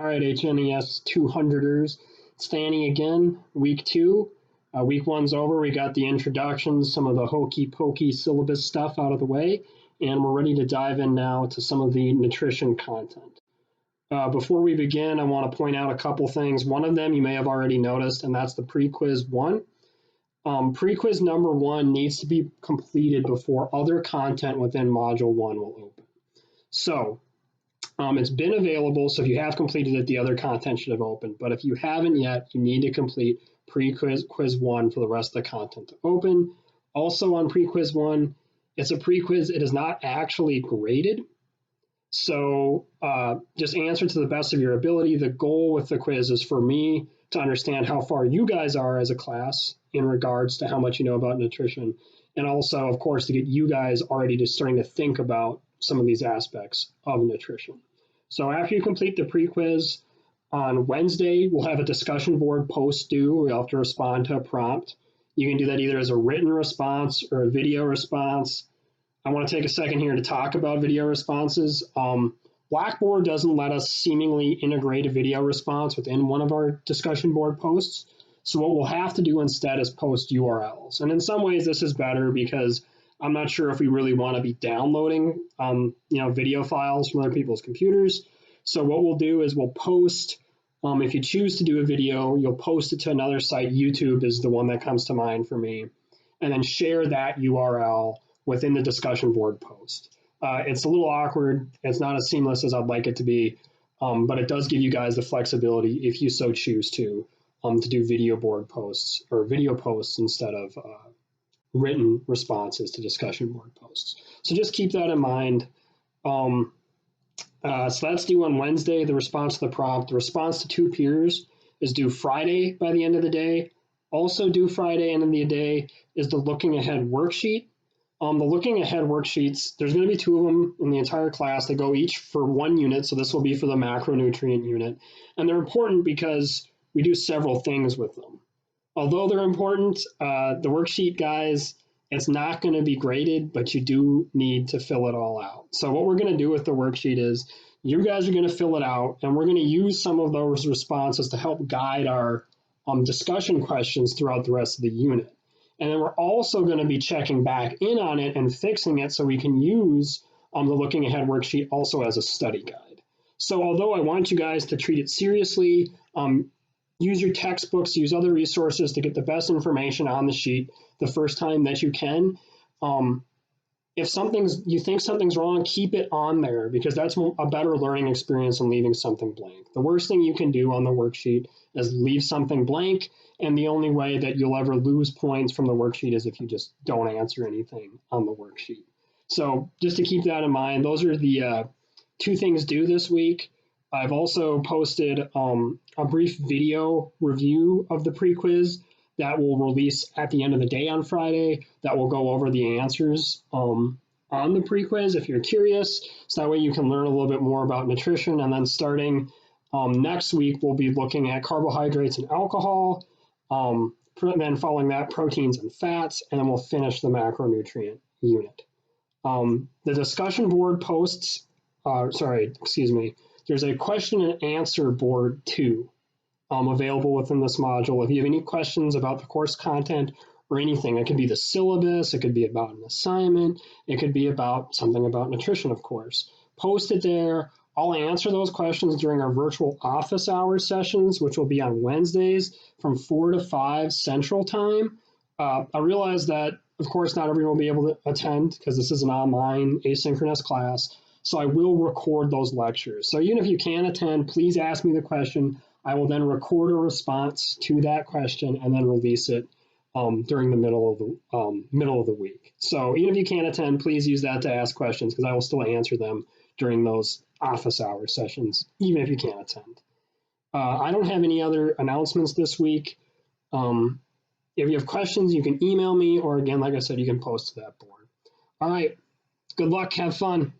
All right, HNES 200ers. It's Fanny again, week 2. Week 1's over. We got the introductions, some of the hokey pokey syllabus stuff out of the way, and we're ready to dive in now to some of the nutrition content. Before we begin, I want to point out a couple things. One of them you may have already noticed, and that's the pre-quiz 1. Pre-quiz number 1 needs to be completed before other content within module 1 will open. So it's been available, so if you have completed it, the other content should have opened. But if you haven't yet, you need to complete pre-quiz 1 for the rest of the content to open. Also on pre-quiz 1, it's a pre-quiz. It is not actually graded. So just answer to the best of your ability. The goal with the quiz is for me to understand how far you guys are as a class in regards to how much you know about nutrition. And also, of course, to get you guys already just starting to think about some of these aspects of nutrition. So after you complete the pre-quiz, on Wednesday, we'll have a discussion board post due where you'll have to respond to a prompt. You can do that either as a written response or a video response. I want to take a second here to talk about video responses. Blackboard doesn't let us seemingly integrate a video response within one of our discussion board posts. So what we'll have to do instead is post URLs. And in some ways, this is better because I'm not sure if we really want to be downloading video files from other people's computers. So what we'll do is we'll post, if you choose to do a video, you'll post it to another site. YouTube is the one that comes to mind for me. And then share that URL within the discussion board post. It's a little awkward. It's not as seamless as I'd like it to be, but it does give you guys the flexibility, if you so choose to do video board posts or video posts instead of written responses to discussion board posts. So just keep that in mind. So that's due on Wednesday, the response to the prompt. The response to 2 peers is due Friday by the end of the day. Also due Friday end of the day is the looking ahead worksheet. The looking ahead worksheets, there's going to be 2 of them in the entire class. They go each for 1 unit, so this will be for the macronutrient unit. And they're important because we do several things with them. Although they're important, the worksheet, guys, it's not going to be graded, but you do need to fill it all out. So what we're going to do with the worksheet is you guys are going to fill it out, and we're going to use some of those responses to help guide our discussion questions throughout the rest of the unit. And then we're also going to be checking back in on it and fixing it so we can use the looking ahead worksheet also as a study guide. So although I want you guys to treat it seriously, use your textbooks, use other resources to get the best information on the sheet the first time that you can. If you think something's wrong, keep it on there because that's a better learning experience than leaving something blank. The worst thing you can do on the worksheet is leave something blank, and the only way that you'll ever lose points from the worksheet is if you just don't answer anything on the worksheet. So just to keep that in mind, those are the 2 things due this week. I've also posted a brief video review of the pre-quiz that will release at the end of the day on Friday that will go over the answers on the pre-quiz if you're curious. So that way you can learn a little bit more about nutrition. And then starting next week, we'll be looking at carbohydrates and alcohol. Then following that, proteins and fats. And then we'll finish the macronutrient unit. The discussion board posts, there's a question and answer board too, available within this module. If you have any questions about the course content or anything, it could be the syllabus, it could be about an assignment, it could be about something about nutrition, of course. Post it there. I'll answer those questions during our virtual office hours sessions, which will be on Wednesdays from 4 to 5 Central Time. I realize that, of course, not everyone will be able to attend because this is an online asynchronous class. So I will record those lectures. So even if you can't attend, please ask me the question. I will then record a response to that question and then release it during the middle of the week. So even if you can't attend, please use that to ask questions because I will still answer them during those office hour sessions, even if you can't attend. I don't have any other announcements this week. If you have questions, you can email me, or again, like I said, you can post to that board. All right, good luck, have fun.